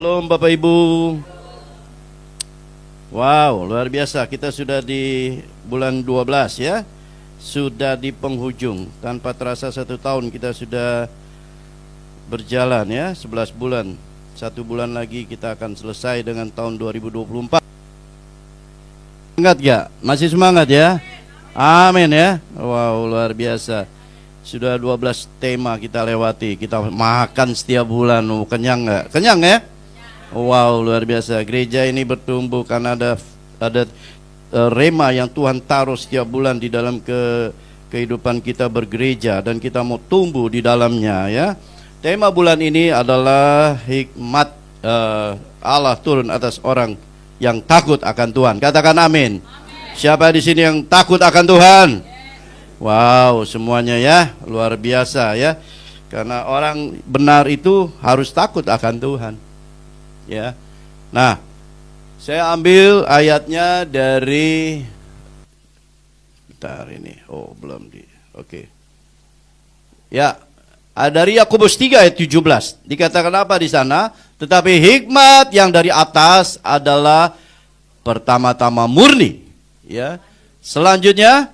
Halo Bapak Ibu. Wow, luar biasa. Kita sudah di bulan 12 ya. Sudah di penghujung. Tanpa terasa 1 tahun kita sudah berjalan ya, 11 bulan. 1 bulan lagi kita akan selesai dengan tahun 2024. Semangat gak? Masih semangat ya? Amin ya. Wow, luar biasa. Sudah 12 tema kita lewati. Kita makan setiap bulan. Kenyang gak? Kenyang ya? Wow, luar biasa. Gereja ini bertumbuh karena ada rema yang Tuhan taruh setiap bulan di dalam kehidupan kita bergereja, dan kita mau tumbuh di dalamnya ya. Tema bulan ini adalah hikmat Allah turun atas orang yang takut akan Tuhan. Katakan amin. Siapa di sini yang takut akan Tuhan? Wow, semuanya ya, luar biasa ya. Karena orang benar itu harus takut akan Tuhan. Ya. Nah, saya ambil ayatnya dari bentar ini. Oh, belum di. Oke. Ya, dari Yakobus 3 ayat 17. Dikatakan apa di sana? Tetapi hikmat yang dari atas adalah pertama-tama murni, ya. Selanjutnya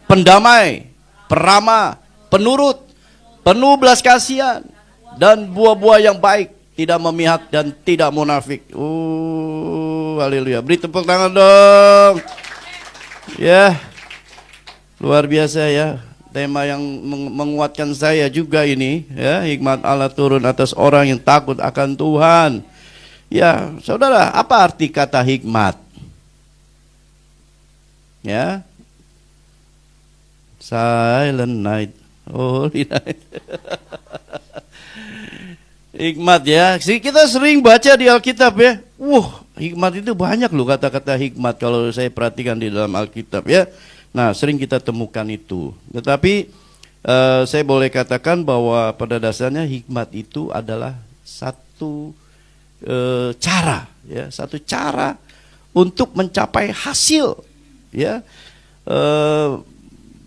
pendamai, peramah, penurut, penuh belas kasihan, dan buah-buah yang baik, tidak memihak dan tidak munafik. Haleluya. Beri tepuk tangan dong. Ya. Luar biasa ya. Tema yang menguatkan saya juga ini, ya, hikmat Allah turun atas orang yang takut akan Tuhan. Ya, saudara, apa arti kata hikmat? Ya. Silent night. Holy night. Hikmat ya, kita sering baca di Alkitab ya. Hikmat itu banyak loh, kata-kata hikmat kalau saya perhatikan di dalam Alkitab ya. Nah, sering kita temukan itu. Tetapi saya boleh katakan bahwa pada dasarnya hikmat itu adalah satu cara ya, satu cara untuk mencapai hasil ya.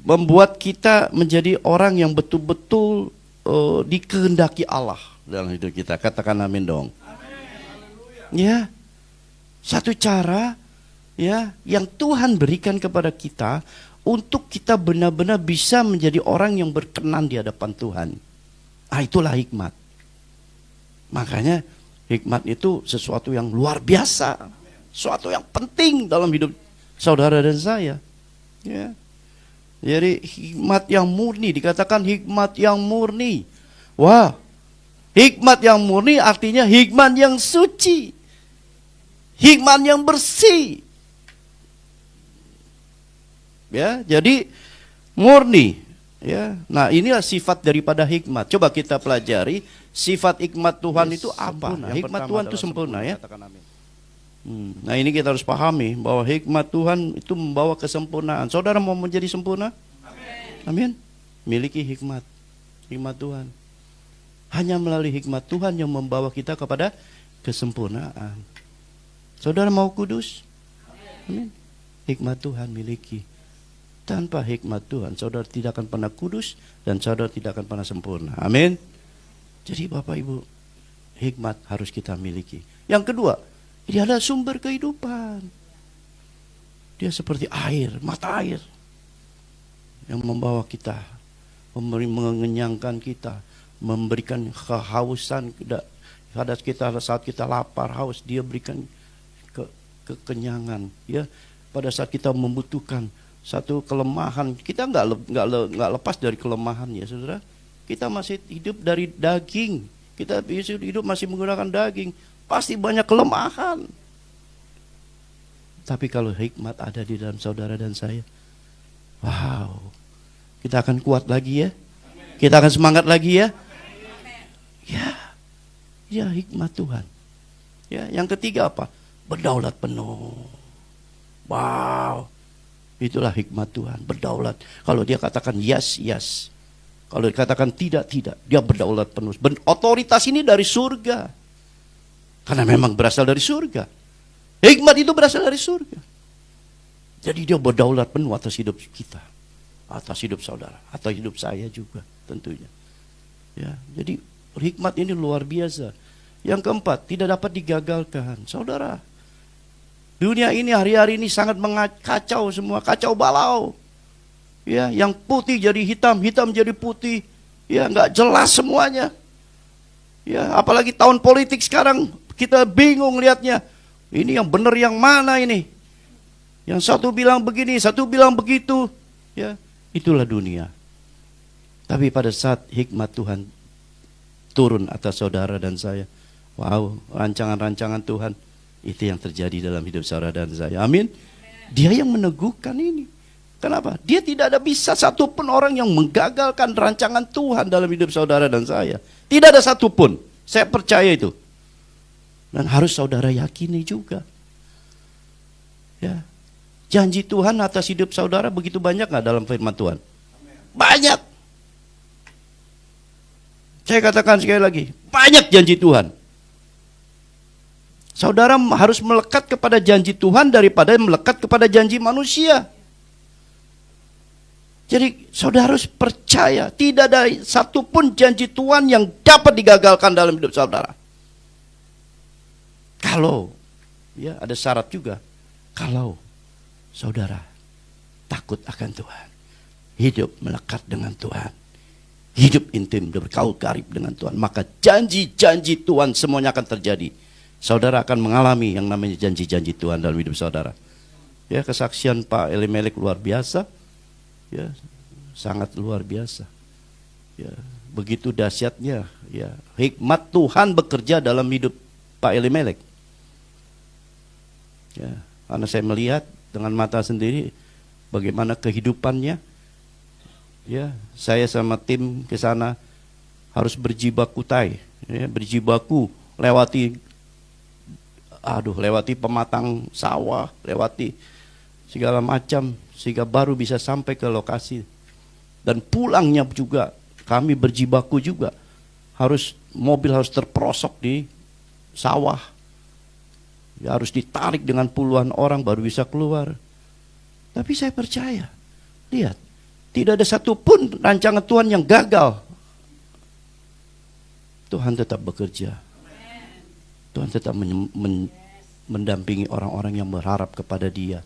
Membuat kita menjadi orang yang betul-betul dikehendaki Allah dalam hidup kita. Katakan amin dong. Ya, satu cara ya yang Tuhan berikan kepada kita untuk kita benar-benar bisa menjadi orang yang berkenan di hadapan Tuhan. Itulah hikmat. Makanya hikmat itu sesuatu yang luar biasa, sesuatu yang penting dalam hidup saudara dan saya. Ya. Jadi hikmat yang murni, dikatakan hikmat yang murni. Wah, hikmat yang murni artinya hikmat yang suci, hikmat yang bersih. Ya, jadi murni. Ya, nah inilah sifat daripada hikmat. Coba kita pelajari sifat hikmat Tuhan itu apa. Hikmat Tuhan itu sempurna ya. Nah ini kita harus pahami bahwa hikmat Tuhan itu membawa kesempurnaan. Saudara mau menjadi sempurna? Amin. Miliki hikmat Tuhan. Hanya melalui hikmat Tuhan yang membawa kita kepada kesempurnaan. Saudara mau kudus? Amin. Hikmat Tuhan miliki. Tanpa hikmat Tuhan, saudara tidak akan pernah kudus dan saudara tidak akan pernah sempurna. Amin. Jadi Bapak Ibu, hikmat harus kita miliki. Yang kedua, dia adalah sumber kehidupan. Dia seperti air, mata air yang membawa kita, mengenyangkan kita, memberikan kehausan pada kita saat kita lapar, haus, dia berikan kekenyangan. Ya, pada saat kita membutuhkan satu kelemahan, kita nggak lepas dari kelemahan ya saudara. Kita masih hidup dari daging, kita hidup masih menggunakan daging. Pasti banyak kelemahan. Tapi kalau hikmat ada di dalam saudara dan saya, wow, kita akan kuat lagi ya. Kita akan semangat lagi ya. Ya hikmat Tuhan. Ya, yang ketiga apa? Berdaulat penuh. Wow, itulah hikmat Tuhan, berdaulat. Kalau dia katakan yes, yes. Kalau dikatakan tidak, tidak. Dia berdaulat penuh. Otoritas ini dari surga. Karena memang berasal dari surga. Hikmat itu berasal dari surga. Jadi dia berdaulat penuh atas hidup kita, atas hidup saudara, atas hidup saya juga tentunya. Ya, jadi hikmat ini luar biasa. Yang keempat, tidak dapat digagalkan. Saudara, dunia ini hari-hari ini sangat mengacau semua, kacau balau. Ya, yang putih jadi hitam, hitam jadi putih. Ya, nggak jelas semuanya. Ya, apalagi tahun politik sekarang, kita bingung lihatnya. Ini yang benar yang mana ini? Yang satu bilang begini, satu bilang begitu. Ya, itulah dunia. Tapi pada saat hikmat Tuhan turun atas saudara dan saya, wow, rancangan-rancangan Tuhan, itu yang terjadi dalam hidup saudara dan saya. Amin. Dia yang meneguhkan ini. Kenapa? Dia tidak ada bisa satupun orang yang menggagalkan rancangan Tuhan dalam hidup saudara dan saya. Tidak ada satupun. Saya percaya itu. Dan harus saudara yakini juga. Ya. Janji Tuhan atas hidup saudara begitu banyak gak dalam firman Tuhan? Banyak. Saya katakan sekali lagi, banyak janji Tuhan. Saudara harus melekat kepada janji Tuhan daripada melekat kepada janji manusia. Jadi saudara harus percaya, tidak ada satupun janji Tuhan yang dapat digagalkan dalam hidup saudara. Kalau, ya ada syarat juga, kalau saudara takut akan Tuhan, hidup melekat dengan Tuhan, hidup intim bergaul karib dengan Tuhan, maka janji-janji Tuhan semuanya akan terjadi. Saudara akan mengalami yang namanya janji-janji Tuhan dalam hidup saudara. Ya, kesaksian Pak Elimelek luar biasa. Ya, sangat luar biasa. Ya, begitu dahsyatnya ya hikmat Tuhan bekerja dalam hidup Pak Elimelek. Ya, karena saya melihat dengan mata sendiri bagaimana kehidupannya. Ya, saya sama tim ke sana harus berjibaku ya, berjibaku lewati pematang sawah, lewati segala macam sehingga baru bisa sampai ke lokasi. Dan pulangnya juga kami berjibaku juga. Mobil harus terperosok di sawah. Ya, harus ditarik dengan puluhan orang baru bisa keluar. Tapi saya percaya, lihat, tidak ada satupun rancangan Tuhan yang gagal. Tuhan tetap bekerja. Tuhan tetap mendampingi orang-orang yang berharap kepada Dia.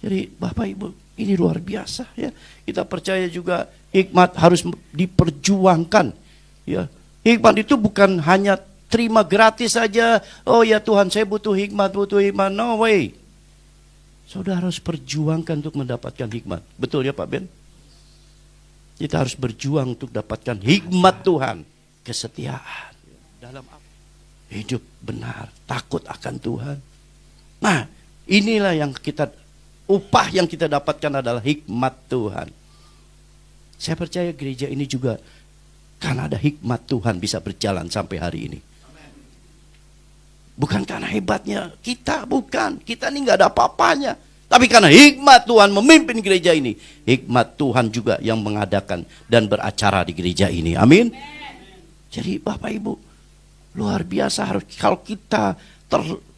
Jadi Bapak Ibu, ini luar biasa ya. Kita percaya juga hikmat harus diperjuangkan. Ya, hikmat itu bukan hanya terima gratis saja. Oh ya Tuhan, saya butuh hikmat. No way. Saudara harus perjuangkan untuk mendapatkan hikmat. Betul ya Pak Ben? Kita harus berjuang untuk dapatkan hikmat Tuhan. Kesetiaan. Dalam hidup benar, takut akan Tuhan. Nah, inilah yang upah yang kita dapatkan adalah hikmat Tuhan. Saya percaya gereja ini juga karena ada hikmat Tuhan bisa berjalan sampai hari ini. Bukan karena hebatnya kita, bukan. Kita ini nggak ada apa-apanya. Tapi karena hikmat Tuhan memimpin gereja ini. Hikmat Tuhan juga yang mengadakan dan beracara di gereja ini. Amin. Jadi Bapak Ibu, luar biasa harus kalau kita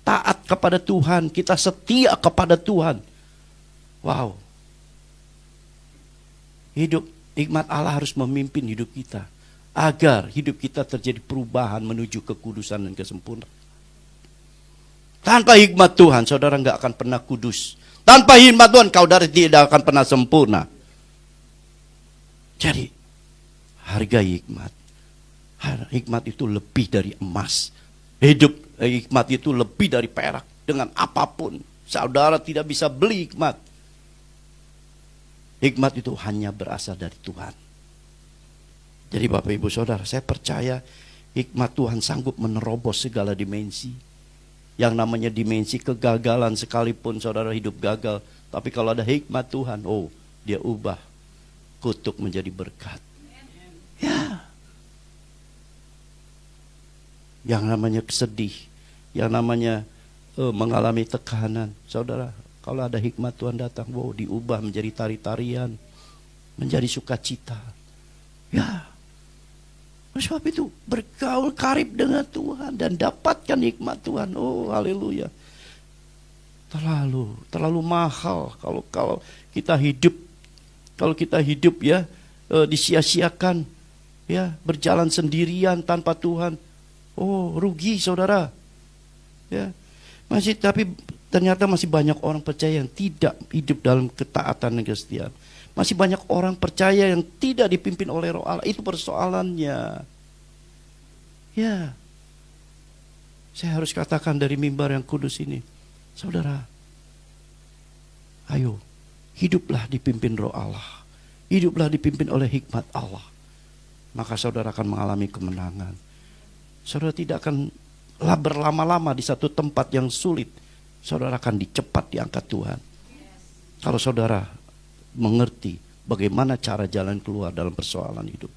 taat kepada Tuhan, kita setia kepada Tuhan. Wow. Hikmat Allah harus memimpin hidup kita. Agar hidup kita terjadi perubahan menuju kekudusan dan kesempurnaan. Tanpa hikmat Tuhan, saudara nggak akan pernah kudus. Tanpa hikmat Tuhan, saudara tidak akan pernah sempurna. Jadi, harga hikmat. Hikmat itu lebih dari emas. Hikmat itu lebih dari perak. Dengan apapun, saudara tidak bisa beli hikmat. Hikmat itu hanya berasal dari Tuhan. Jadi Bapak Ibu Saudara, saya percaya hikmat Tuhan sanggup menerobos segala dimensi. Yang namanya dimensi kegagalan sekalipun saudara hidup gagal. Tapi kalau ada hikmat Tuhan, dia ubah kutuk menjadi berkat. Ya. Yang namanya sedih, yang namanya mengalami tekanan. Saudara, kalau ada hikmat Tuhan datang, diubah menjadi tari-tarian, menjadi sukacita. Ya. Oleh sebab itu bergaul karib dengan Tuhan dan dapatkan hikmat Tuhan. Oh, haleluya. Terlalu mahal kalau kita hidup ya disia-siakan ya, berjalan sendirian tanpa Tuhan. Oh, rugi saudara. Ya. Tapi ternyata masih banyak orang percaya yang tidak hidup dalam ketaatan dan kesetiaan. Masih banyak orang percaya yang tidak dipimpin oleh Roh Allah. Itu persoalannya. Ya. Saya harus katakan dari mimbar yang kudus ini, saudara, ayo, hiduplah dipimpin Roh Allah. Hiduplah dipimpin oleh hikmat Allah. Maka saudara akan mengalami kemenangan. Saudara tidak akan berlama-lama di satu tempat yang sulit. Saudara akan dicepat diangkat Tuhan. Kalau saudara mengerti bagaimana cara jalan keluar dalam persoalan hidup.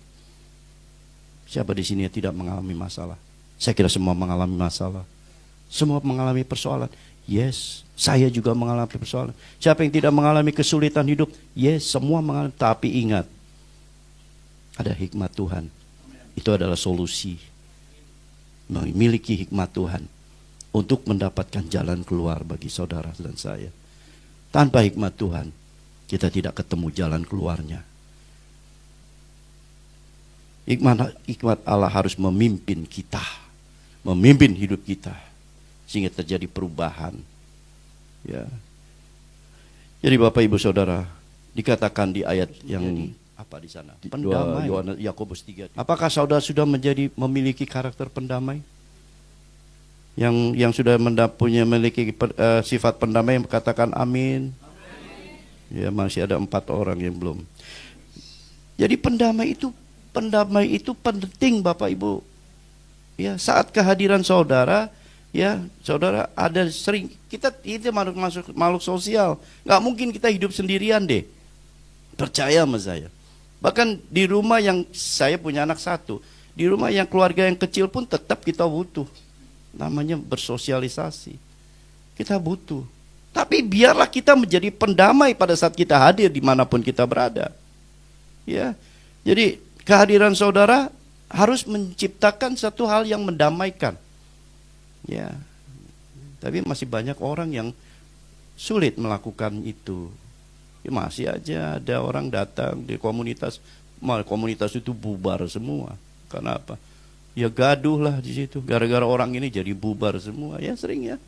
Siapa di sini yang tidak mengalami masalah? Saya kira semua mengalami masalah. Semua mengalami persoalan. Yes, saya juga mengalami persoalan. Siapa yang tidak mengalami kesulitan hidup? Yes, semua mengalami. Tapi ingat, ada hikmat Tuhan. Itu adalah solusi. Memiliki hikmat Tuhan untuk mendapatkan jalan keluar bagi saudara dan saya. Tanpa hikmat Tuhan, kita tidak ketemu jalan keluarnya. Hikmat Allah harus memimpin kita, memimpin hidup kita, sehingga terjadi perubahan. Ya. Jadi Bapak Ibu Saudara, dikatakan di ayat yang apa di sana? Pendamai. Yakobus 3. Apakah saudara sudah memiliki karakter pendamai? Yang sudah memiliki sifat pendamai, yang katakan amin. Ya, masih ada 4 orang yang belum. Jadi pendamai itu penting Bapak Ibu. Ya, saat kehadiran saudara, ya, saudara ada sering kita itu makhluk sosial. Nggak mungkin kita hidup sendirian deh. Percaya sama saya. Bahkan di rumah yang saya punya anak 1, di rumah yang keluarga yang kecil pun tetap kita butuh. Namanya bersosialisasi. Kita butuh. Tapi biarlah kita menjadi pendamai pada saat kita hadir dimanapun kita berada. Ya, jadi kehadiran saudara harus menciptakan satu hal yang mendamaikan. Ya, tapi masih banyak orang yang sulit melakukan itu. Ya, masih aja ada orang datang di komunitas, malah komunitas itu bubar semua. Karena apa? Ya gaduh lah di situ. Gara-gara orang ini jadi bubar semua. Ya sering ya.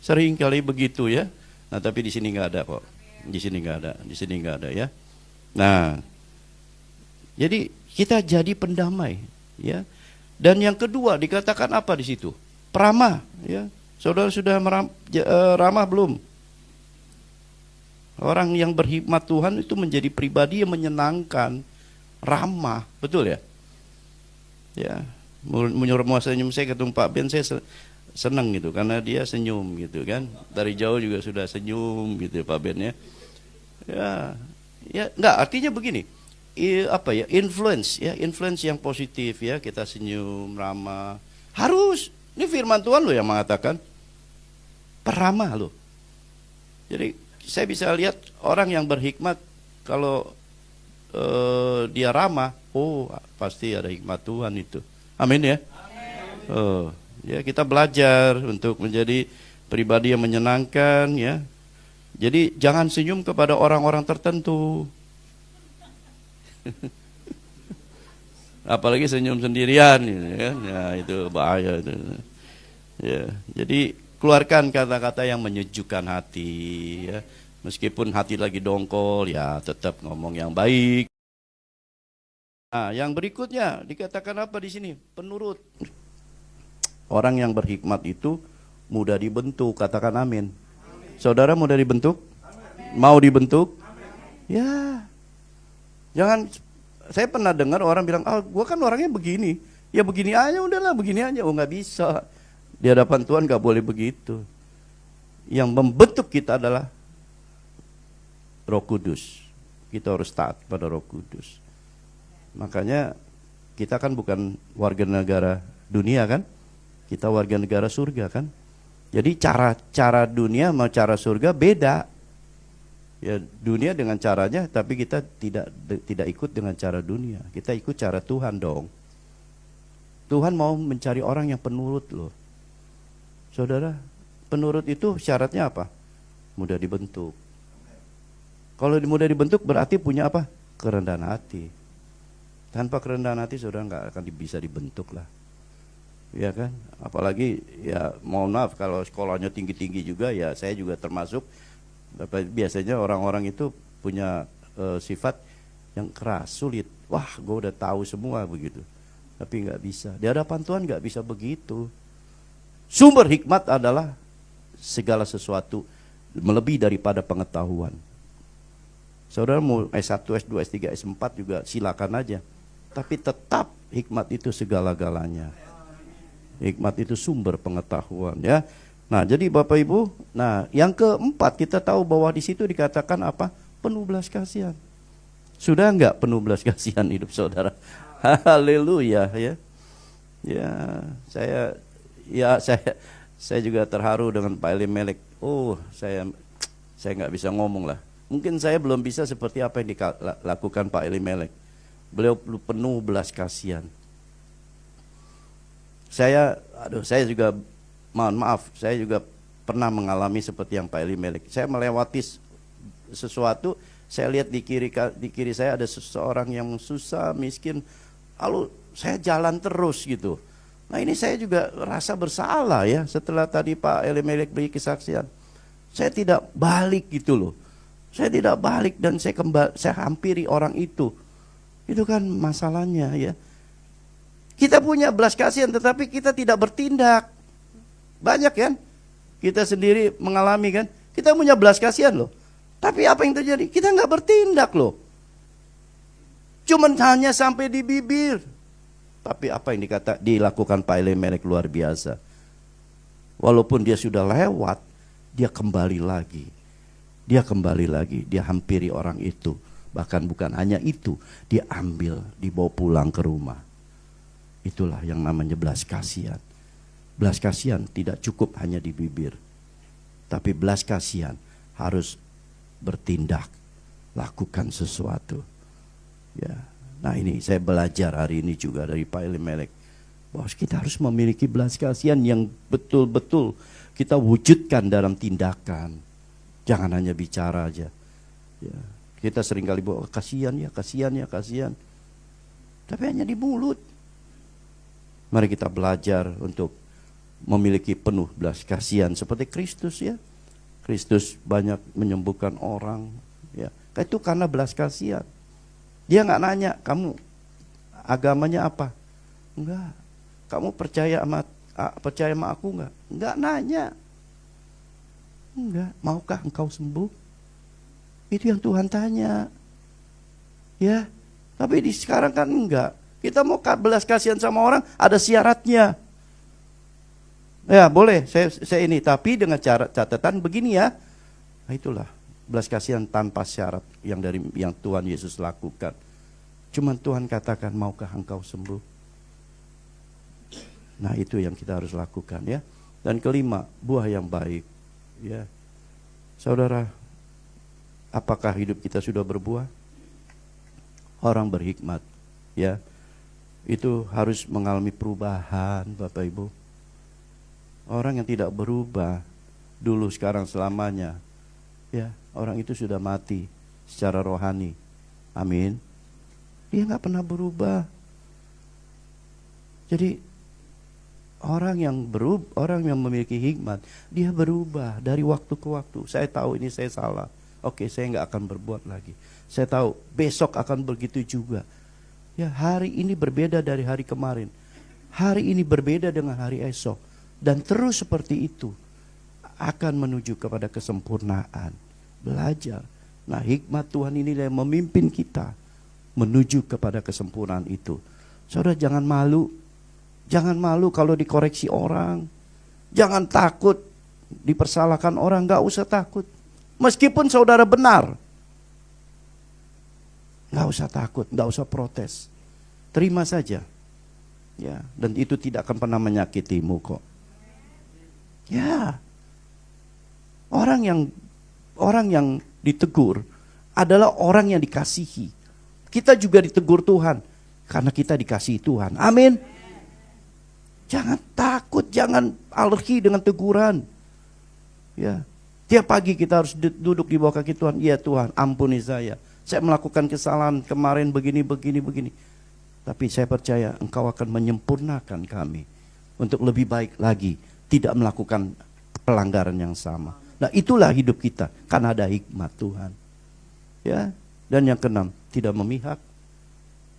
Sering kali begitu ya. Nah tapi di sini nggak ada kok. Di sini nggak ada. Di sini nggak ada ya. Nah, jadi kita jadi pendamai ya. Dan yang kedua dikatakan apa di situ? Peramah ya. Saudara sudah ramah belum? Orang yang berhikmat Tuhan itu menjadi pribadi yang menyenangkan, ramah, betul ya? Ya, menyuruh senyum, saya ketemu Pak Ben, saya senang gitu karena dia senyum gitu kan. Dari jauh juga sudah senyum gitu Pak Ben ya. Ya, enggak, artinya begini. Influence yang positif ya, kita senyum, ramah. Harus, ini firman Tuhan loh yang mengatakan peramah loh. Jadi saya bisa lihat orang yang berhikmat kalau dia ramah, oh pasti ada hikmat Tuhan itu. Amin ya. Amin. Ya kita belajar untuk menjadi pribadi yang menyenangkan ya. Jadi jangan senyum kepada orang-orang tertentu. Apalagi senyum sendirian gitu kan. Ya itu bahaya itu. Ya, jadi keluarkan kata-kata yang menyejukkan hati ya. Meskipun hati lagi dongkol ya tetap ngomong yang baik. Nah, yang berikutnya dikatakan apa di sini? Penurut. Orang yang berhikmat itu mudah dibentuk, katakan amin. Saudara mudah dibentuk? Mau dibentuk? Ya. Jangan, saya pernah dengar orang bilang, gua kan orangnya begini. Ya begini aja, udahlah begini aja. Oh nggak bisa. Di hadapan Tuhan nggak boleh begitu. Yang membentuk kita adalah Roh Kudus. Kita harus taat pada Roh Kudus. Makanya kita kan bukan warga negara dunia kan? Kita warga negara surga kan? Jadi cara dunia sama cara surga beda. Ya dunia dengan caranya, tapi kita tidak ikut dengan cara dunia. Kita ikut cara Tuhan dong. Tuhan mau mencari orang yang penurut loh. Saudara, penurut itu syaratnya apa? Mudah dibentuk. Kalau mudah dibentuk berarti punya apa? Kerendahan hati. Tanpa kerendahan hati saudara nggak akan bisa dibentuk lah. Ya kan? Apalagi ya mohon maaf kalau sekolahnya tinggi-tinggi juga, ya saya juga termasuk. Biasanya orang-orang itu punya sifat yang keras, sulit. Wah, gue udah tahu semua begitu. Tapi nggak bisa. Di hadapan Tuhan nggak bisa begitu. Sumber hikmat adalah segala sesuatu melebihi daripada pengetahuan. Saudara mau S1, S2, S3, S4 juga silakan aja. Tapi tetap hikmat itu segala-galanya. Hikmat itu sumber pengetahuan, ya. Nah, jadi Bapak Ibu, nah yang keempat kita tahu bahwa di situ dikatakan apa? Penuh belas kasihan. Sudah enggak penuh belas kasihan hidup saudara? Haleluya, ya. Ya, saya juga terharu dengan Pak Elimelek. Oh, saya nggak bisa ngomong lah. Mungkin saya belum bisa seperti apa yang dilakukan Pak Elimelek. Beliau penuh belas kasihan. Saya juga mohon maaf, saya juga pernah mengalami seperti yang Pak Elimelek. Saya melewati sesuatu, saya lihat di kiri saya ada seseorang yang susah, miskin, lalu saya jalan terus gitu. Nah, ini saya juga rasa bersalah ya, setelah tadi Pak Elimelek beri kesaksian. Saya tidak balik gitu loh. Saya tidak balik dan saya hampiri orang itu. Itu kan masalahnya ya. Kita punya belas kasihan tetapi kita tidak bertindak. Banyak kan? Kita sendiri mengalami kan? Kita punya belas kasihan loh. Tapi apa yang terjadi? Kita nggak bertindak loh. Cuman hanya sampai di bibir. Tapi apa yang dilakukan Pak Elimelek luar biasa. Walaupun dia sudah lewat, dia kembali lagi. Dia kembali lagi, dia hampiri orang itu. Bahkan bukan hanya itu, dia ambil, dibawa pulang ke rumah. Itulah yang namanya belas kasihan. Belas kasihan tidak cukup hanya di bibir. Tapi belas kasihan harus bertindak, lakukan sesuatu. Ya. Nah, ini saya belajar hari ini juga dari Pak Elimelek. Bahwa kita harus memiliki belas kasihan yang betul-betul kita wujudkan dalam tindakan. Jangan hanya bicara aja. Ya. Kita seringkali bawa kasihan ya, kasihan ya, kasihan. Tapi hanya di mulut. Mari kita belajar untuk memiliki penuh belas kasihan seperti Kristus ya. Kristus banyak menyembuhkan orang ya. Itu karena belas kasihan. Dia nggak nanya, kamu agamanya apa? Enggak. Kamu percaya sama aku enggak? Enggak nanya. Enggak. Maukah engkau sembuh? Itu yang Tuhan tanya. Ya. Tapi sekarang kan enggak. Kita mau belas kasihan sama orang, ada syaratnya. Ya boleh, saya ini. Tapi dengan catatan begini ya. Nah, itulah belas kasihan tanpa syarat yang Tuhan Yesus lakukan. Cuman Tuhan katakan, maukah engkau sembuh? Nah, itu yang kita harus lakukan ya. Dan kelima, buah yang baik. Ya, saudara, apakah hidup kita sudah berbuah? Orang berhikmat, ya, itu harus mengalami perubahan, Bapak Ibu. Orang yang tidak berubah dulu, sekarang, selamanya, ya, orang itu sudah mati secara rohani. Amin. Dia nggak pernah berubah. Jadi orang yang memiliki hikmat, dia berubah dari waktu ke waktu. Saya tahu ini saya salah. Oke, saya nggak akan berbuat lagi. Saya tahu besok akan begitu juga. Ya, hari ini berbeda dari hari kemarin. Hari ini berbeda dengan hari esok. Dan terus seperti itu akan menuju kepada kesempurnaan. Belajar. Nah, hikmat Tuhan ini yang memimpin kita menuju kepada kesempurnaan itu. Saudara, jangan malu. Jangan malu kalau dikoreksi orang. Jangan takut dipersalahkan orang. Gak usah takut. Meskipun saudara benar, gak usah takut, gak usah protes. Terima saja. Ya, dan itu tidak akan pernah menyakitimu kok. Ya. Orang yang ditegur adalah orang yang dikasihi. Kita juga ditegur Tuhan karena kita dikasihi Tuhan. Amin. Jangan takut, jangan alergi dengan teguran. Ya. Tiap pagi kita harus duduk di bawah kaki Tuhan. Ya Tuhan, ampuni saya. Saya melakukan kesalahan kemarin begini. Tapi saya percaya Engkau akan menyempurnakan kami untuk lebih baik lagi, tidak melakukan pelanggaran yang sama. Nah, itulah hidup kita karena ada hikmat Tuhan. Ya. Dan yang keenam, tidak memihak.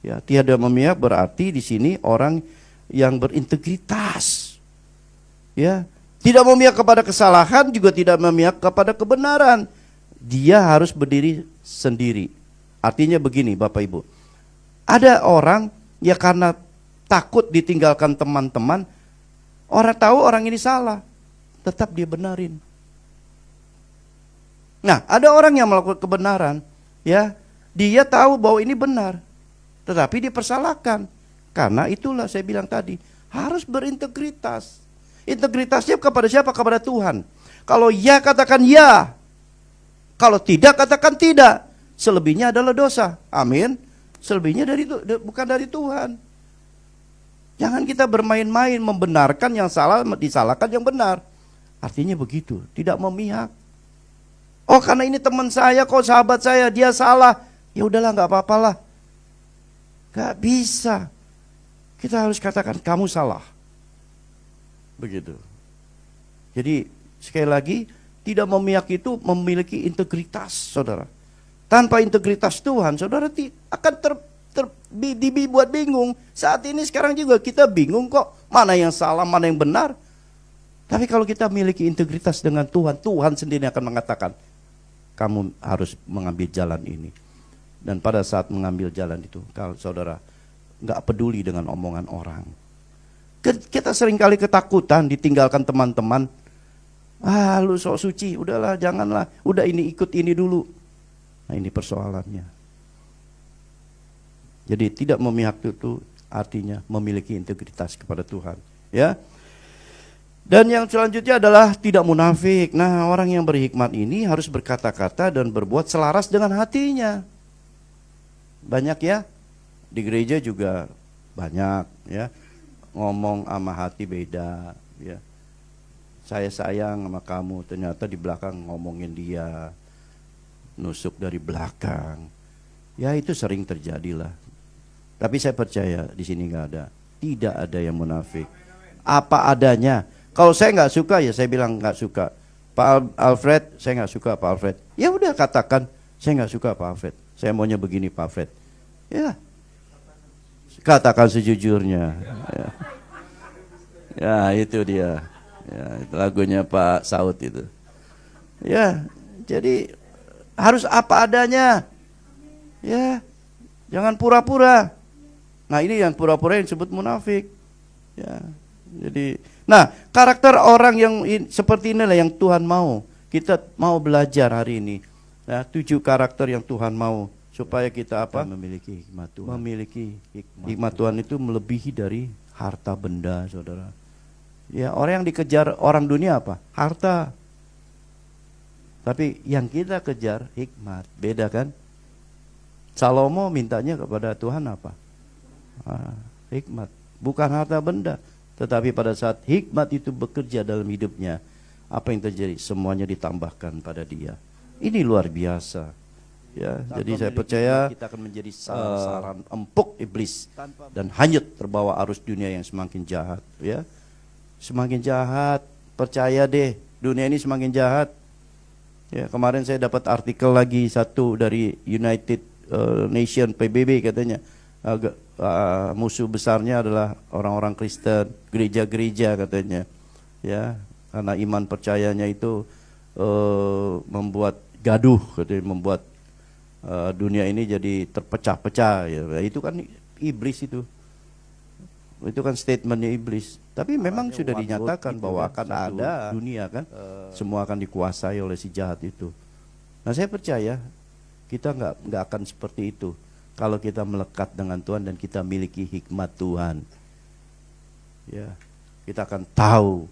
Ya, tidak memihak berarti di sini orang yang berintegritas. Ya, tidak memihak kepada kesalahan, juga tidak memihak kepada kebenaran. Dia harus berdiri sendiri. Artinya begini, Bapak Ibu. Ada orang ya karena takut ditinggalkan teman-teman, orang tahu orang ini salah, tetap dia benarin. Nah, ada orang yang melakukan kebenaran, ya, dia tahu bahwa ini benar, tetapi dipersalahkan. Karena itulah saya bilang tadi, harus berintegritas. Integritasnya kepada siapa? Kepada Tuhan. Kalau ya, katakan ya. Kalau tidak, katakan tidak. Selebihnya adalah dosa. Amin. Selebihnya bukan dari Tuhan. Jangan kita bermain-main membenarkan yang salah, disalahkan yang benar. Artinya begitu, tidak memihak. Oh, karena ini teman saya, kok sahabat saya, dia salah. Ya udahlah, nggak apa-apalah. Nggak bisa. Kita harus katakan kamu salah. Begitu. Jadi sekali lagi, tidak memihak itu memiliki integritas, saudara. Tanpa integritas Tuhan, saudara akan dibuat bingung. Saat ini sekarang juga kita bingung kok, mana yang salah, mana yang benar. Tapi kalau kita memiliki integritas dengan Tuhan, Tuhan sendiri akan mengatakan, kamu harus mengambil jalan ini. Dan pada saat mengambil jalan itu, kalau saudara nggak peduli dengan omongan orang. Kita seringkali ketakutan ditinggalkan teman-teman. Ah, lu sok suci, udahlah, janganlah. Udah ini ikut ini dulu. Nah, ini persoalannya. Jadi tidak memihak itu artinya memiliki integritas kepada Tuhan, ya. Dan yang selanjutnya adalah tidak munafik. Nah, orang yang berhikmat ini harus berkata-kata dan berbuat selaras dengan hatinya. Banyak ya, di gereja juga banyak ya, ngomong sama hati beda ya. Saya sayang sama kamu, ternyata di belakang ngomongin dia, nusuk dari belakang. Ya, itu sering terjadilah. Tapi saya percaya di sini nggak ada, tidak ada yang munafik. Apa adanya. Kalau saya nggak suka ya saya bilang nggak suka. Pak Alfred, saya nggak suka Pak Alfred. Ya udah, katakan saya nggak suka Pak Alfred. Saya maunya begini Pak Alfred. Ya, katakan sejujurnya. Ya, itu dia. Ya, itu lagunya Pak Saud itu. Ya, jadi harus apa adanya. Ya, jangan pura-pura. Nah, ini yang pura-pura yang disebut munafik. Ya, jadi, nah, karakter orang yang seperti inilah yang Tuhan mau. Kita mau belajar hari ini. Nah, 7 karakter yang Tuhan mau supaya kita apa? Memiliki hikmat Tuhan. Memiliki hikmat Tuhan itu melebihi dari harta benda, saudara. Ya, orang yang dikejar orang dunia apa? Harta. Tapi yang kita kejar hikmat, beda kan? Salomo mintanya kepada Tuhan apa? Hikmat, bukan harta benda. Tetapi pada saat hikmat itu bekerja dalam hidupnya, apa yang terjadi? Semuanya ditambahkan pada dia. Ini luar biasa. Ya, jadi saya percaya kita akan menjadi saran empuk iblis dan hanyut terbawa arus dunia yang semakin jahat. Ya, semakin jahat. Percaya deh, dunia ini semakin jahat. Ya, kemarin saya dapat artikel lagi satu dari United Nation PBB katanya. Musuh besarnya adalah orang-orang Kristen, gereja-gereja katanya, ya, karena iman percayanya itu membuat gaduh, katanya, membuat dunia ini jadi terpecah-pecah. Ya, itu kan iblis itu kan statementnya iblis. Tapi memang sudah dinyatakan bahwa akan ada dunia kan, semua akan dikuasai oleh si jahat itu. Nah, saya percaya kita nggak akan seperti itu. Kalau kita melekat dengan Tuhan dan kita miliki hikmat Tuhan, ya, kita akan tahu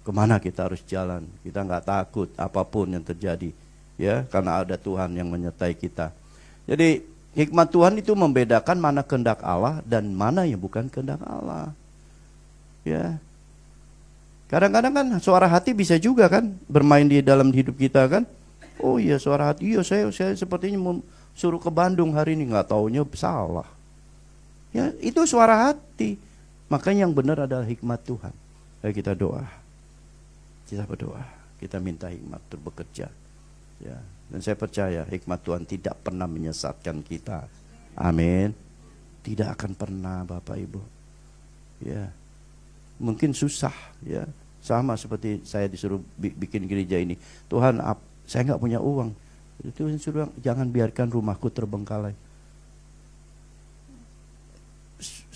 kemana kita harus jalan. Kita nggak takut apapun yang terjadi, ya, karena ada Tuhan yang menyertai kita. Jadi hikmat Tuhan itu membedakan mana kehendak Allah dan mana yang bukan kehendak Allah. Ya, kadang-kadang kan suara hati bisa juga kan bermain di dalam hidup kita kan. Oh iya, suara hati, iya saya sepertinya mau suruh ke Bandung hari ini, nggak taunya salah. Ya, itu suara hati. Makanya yang benar adalah hikmat Tuhan. Ayo kita doa. Kita berdoa. Kita minta hikmat untuk bekerja. Ya. Dan saya percaya hikmat Tuhan tidak pernah menyesatkan kita. Amin. Tidak akan pernah, Bapak Ibu. Ya. Mungkin susah, ya. Sama seperti saya disuruh bikin gereja ini. Tuhan, saya nggak punya uang. Tuhan suruh jangan biarkan rumahku terbengkalai.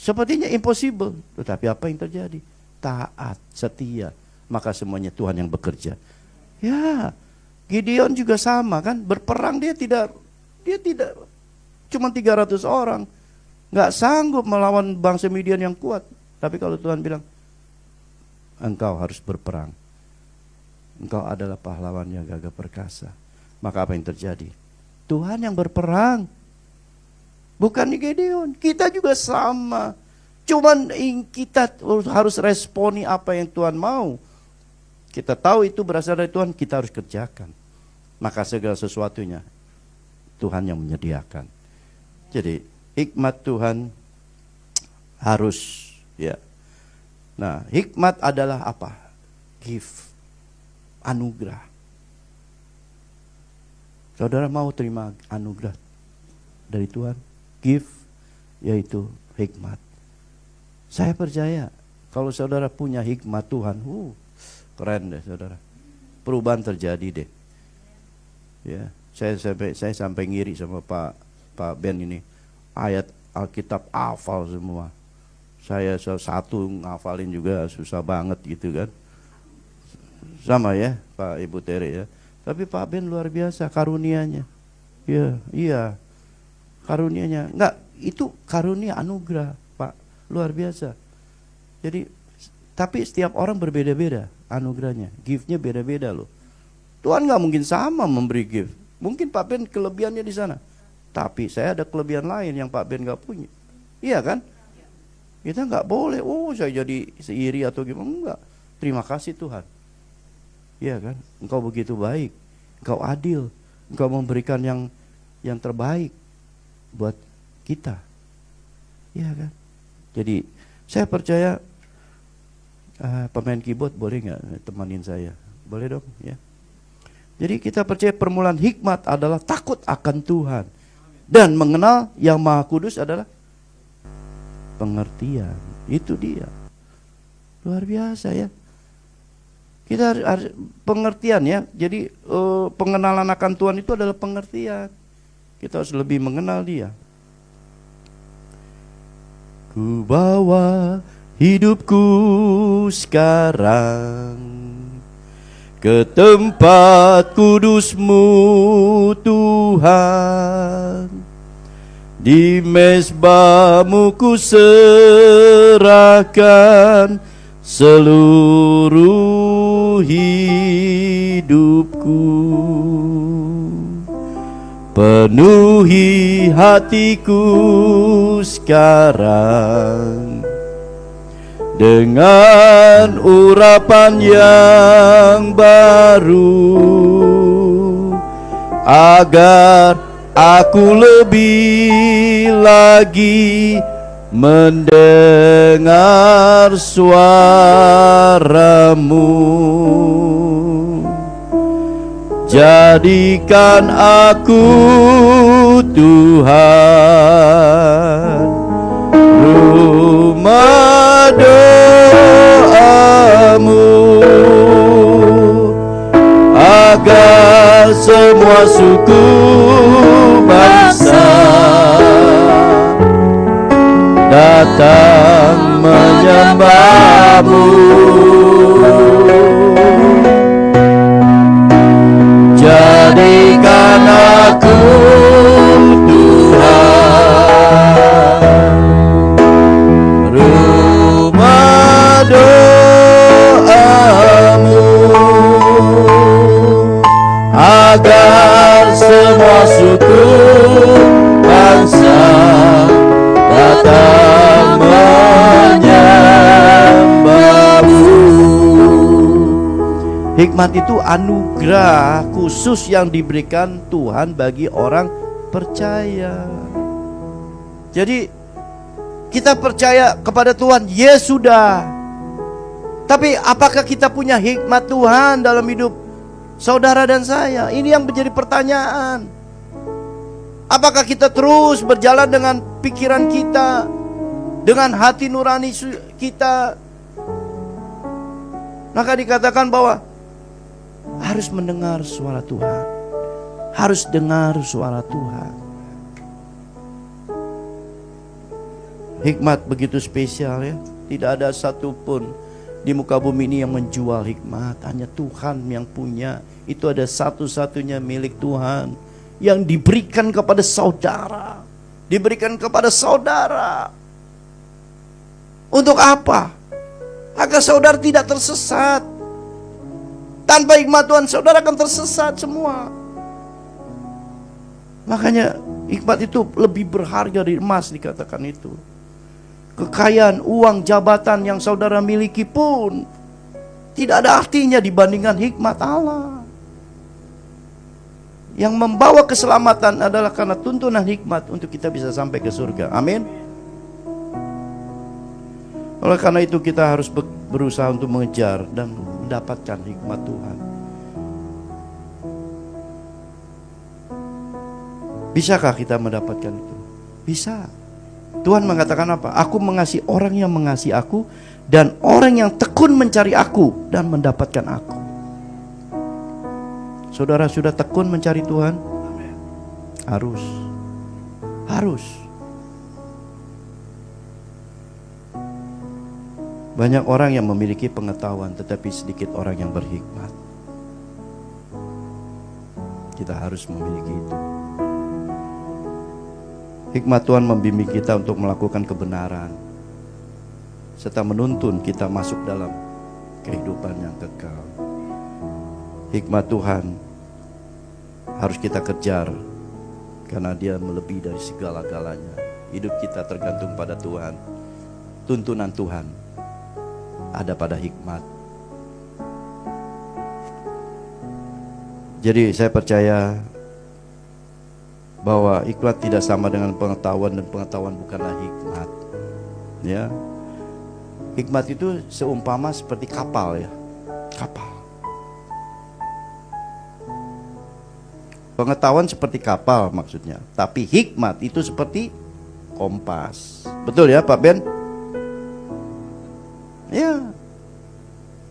Sepertinya impossible, tetapi apa yang terjadi? Taat, setia, maka semuanya Tuhan yang bekerja. Ya, Gideon juga sama kan, berperang dia tidak cuma 300 orang, nggak sanggup melawan bangsa Midian yang kuat. Tapi kalau Tuhan bilang, engkau harus berperang, engkau adalah pahlawan yang gagah perkasa, maka apa yang terjadi? Tuhan yang berperang. Bukan Gideon, kita juga sama. Cuman kita harus responi apa yang Tuhan mau. Kita tahu itu berasal dari Tuhan, kita harus kerjakan. Maka segala sesuatunya Tuhan yang menyediakan. Jadi hikmat Tuhan harus, ya. Nah, hikmat adalah apa? Gift, anugerah. Saudara mau terima anugerah dari Tuhan? Gift, yaitu hikmat. Saya percaya kalau saudara punya hikmat Tuhan, keren deh saudara. Perubahan terjadi deh. Ya, saya sampai ngiri sama Pak Ben ini. Ayat Alkitab hafal semua. Saya satu ngafalin juga susah banget gitu kan. Sama ya Pak Ibu Tere ya. Tapi Pak Ben luar biasa karunianya. Iya. Karunianya, enggak, itu karunia anugerah, Pak, luar biasa. Jadi, tapi setiap orang berbeda-beda anugerahnya, giftnya beda-beda loh. Tuhan nggak mungkin sama memberi gift. Mungkin Pak Ben kelebihannya di sana, tapi saya ada kelebihan lain yang Pak Ben nggak punya. Iya kan? Kita nggak boleh, saya jadi seiri atau gimana, enggak. Terima kasih Tuhan. Iya kan? Engkau begitu baik, engkau adil, engkau memberikan yang terbaik buat kita, ya kan? Jadi saya percaya pemain keyboard boleh nggak temanin saya? Boleh dong, ya. Jadi kita percaya permulaan hikmat adalah takut akan Tuhan dan mengenal yang Maha Kudus adalah pengertian. Itu dia, luar biasa ya. Kita harus pengertian ya. Jadi pengenalan akan Tuhan itu adalah pengertian. Kita harus lebih mengenal Dia. Ku bawa hidupku sekarang ke tempat kudus-Mu Tuhan. Di mezbah-Mu ku serahkan seluruh hidupku. Penuhi hatiku sekarang dengan urapan yang baru, agar aku lebih lagi mendengar suara-Mu. Jadikan aku Tuhan rumah doa-Mu, agar semua suku bangsa datang menyembah-Mu. Jadikan aku Tuhan rumah doa-Mu, agar semua suku bangsa datang menyembah-Mu. Hikmat itu anugerah khusus yang diberikan Tuhan bagi orang percaya. Jadi Kita percaya kepada Tuhan, ya sudah. Tapi apakah kita punya hikmat Tuhan dalam hidup saudara dan saya? Ini yang menjadi pertanyaan. Apakah kita terus berjalan dengan pikiran kita, dengan hati nurani kita? Maka dikatakan bahwa harus mendengar suara Tuhan. Harus dengar suara Tuhan. Hikmat begitu spesial ya. Tidak ada satupun di muka bumi ini yang menjual hikmat. Hanya Tuhan yang punya. Itu ada satu-satunya milik Tuhan, yang diberikan kepada saudara. Diberikan kepada saudara. Untuk apa? Agar saudara tidak tersesat. Tanpa hikmat Tuhan, saudara akan tersesat semua. Makanya hikmat itu lebih berharga dari emas, dikatakan itu. Kekayaan, uang, jabatan yang saudara miliki pun tidak ada artinya dibandingkan hikmat Allah. Yang membawa keselamatan adalah karena tuntunan hikmat untuk kita bisa sampai ke surga. Amin. Oleh karena itu kita harus berusaha untuk mengejar dan mendapatkan hikmat Tuhan. Bisakah kita mendapatkan itu? Bisa. Tuhan mengatakan apa? Aku mengasihi orang yang mengasihi aku, dan orang yang tekun mencari aku dan mendapatkan aku. Saudara sudah tekun mencari Tuhan? Harus. Banyak orang yang memiliki pengetahuan, tetapi sedikit orang yang berhikmat. Kita harus memiliki itu. Hikmat Tuhan membimbing kita untuk melakukan kebenaran, serta menuntun kita masuk dalam kehidupan yang kekal. Hikmat Tuhan harus kita kejar, karena Dia melebihi dari segala-galanya. Hidup kita tergantung pada Tuhan. Tuntunan Tuhan ada pada hikmat. Jadi saya percaya bahwa hikmat tidak sama dengan pengetahuan, dan pengetahuan bukanlah hikmat. Ya, hikmat itu seumpama seperti kapal ya, kapal. Pengetahuan seperti kapal maksudnya, tapi hikmat itu seperti kompas. Betul ya Pak Ben? Ya,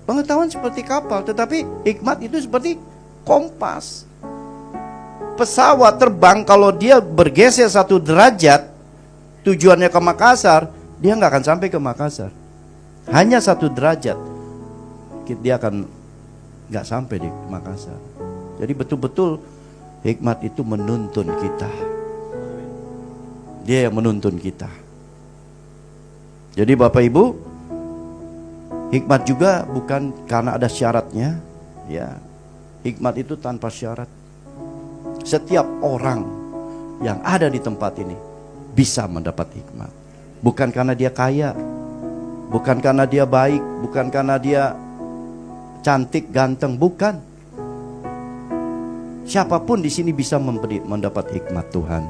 pengetahuan seperti kapal, tetapi hikmat itu seperti kompas. Pesawat terbang, kalau dia bergeser 1 derajat tujuannya ke Makassar, dia nggak akan sampai ke Makassar. Hanya 1 derajat dia akan nggak sampai di Makassar. Jadi betul-betul hikmat itu menuntun kita. Dia yang menuntun kita. Jadi Bapak Ibu, hikmat juga bukan karena ada syaratnya, ya. Hikmat itu tanpa syarat. Setiap orang yang ada di tempat ini bisa mendapat hikmat. Bukan karena dia kaya, bukan karena dia baik, bukan karena dia cantik, ganteng, bukan. Siapapun di sini bisa mendapat hikmat Tuhan.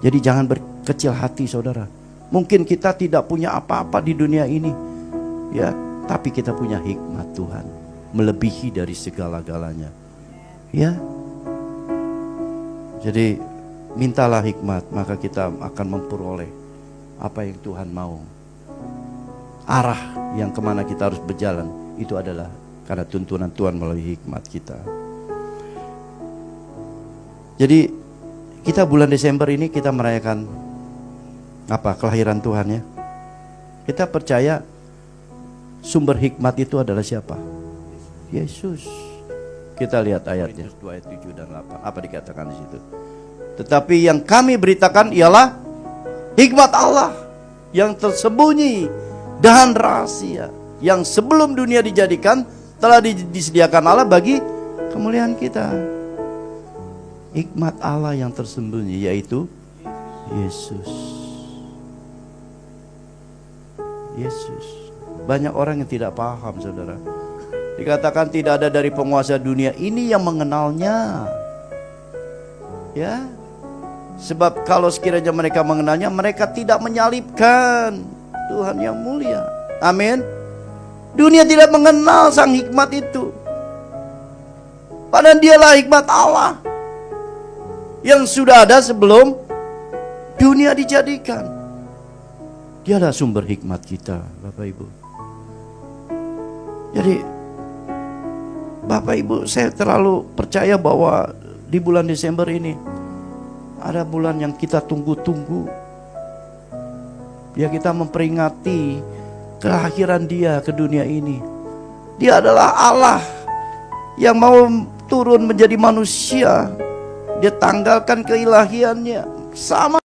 Jadi jangan berkecil hati saudara. Mungkin kita tidak punya apa-apa di dunia ini, ya, tapi kita punya hikmat Tuhan, melebihi dari segala-galanya. Ya. Jadi mintalah hikmat, maka kita akan memperoleh apa yang Tuhan mau. Arah yang kemana kita harus berjalan, itu adalah karena tuntunan Tuhan melalui hikmat kita. Jadi kita bulan Desember ini kita merayakan apa? Kelahiran Tuhan ya. Kita percaya sumber hikmat itu adalah siapa? Yesus. Kita lihat ayatnya 2 ayat 7 dan 8. Apa dikatakan di situ? Tetapi yang kami beritakan ialah hikmat Allah yang tersembunyi dan rahasia, yang sebelum dunia dijadikan telah disediakan Allah bagi kemuliaan kita. Hikmat Allah yang tersembunyi yaitu Yesus. Yesus. Banyak orang yang tidak paham saudara. Dikatakan tidak ada dari penguasa dunia ini yang mengenalnya. Ya. Sebab kalau sekiranya mereka mengenalnya, mereka tidak menyalibkan Tuhan yang mulia. Amin. Dunia tidak mengenal sang hikmat itu. Padahal dialah hikmat Allah yang sudah ada sebelum dunia dijadikan. Dia adalah sumber hikmat kita, Bapak Ibu. Jadi Bapak Ibu, saya terlalu percaya bahwa di bulan Desember ini ada bulan yang kita tunggu-tunggu. Ya, kita memperingati kelahiran Dia ke dunia ini. Dia adalah Allah yang mau turun menjadi manusia. Dia tanggalkan keilahiannya sama.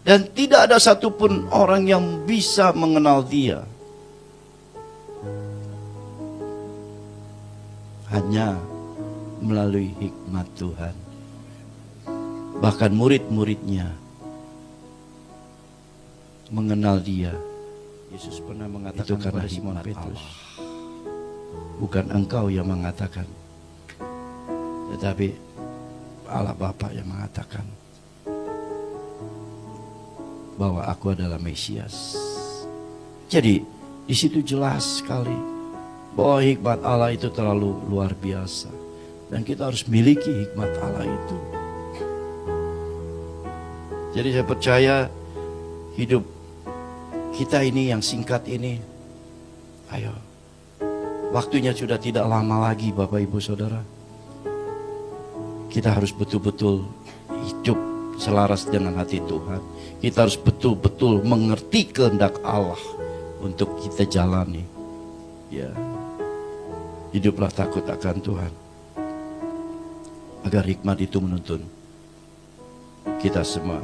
Dan tidak ada satupun orang yang bisa mengenal Dia. Hanya melalui hikmat Tuhan. Bahkan murid-muridnya mengenal Dia. Yesus pernah mengatakan itu karena Simon Petrus, bukan engkau yang mengatakan, tetapi Allah Bapa yang mengatakan bahwa aku adalah Mesias. Jadi di situ jelas sekali bahwa hikmat Allah itu terlalu luar biasa, dan kita harus miliki hikmat Allah itu. Jadi saya percaya hidup kita ini yang singkat ini, ayo, waktunya sudah tidak lama lagi Bapak Ibu Saudara. Kita harus betul-betul hidup selaras dengan hati Tuhan. Kita harus betul-betul mengerti kehendak Allah untuk kita jalani. Ya, hiduplah takut akan Tuhan, agar hikmat itu menuntun kita semua.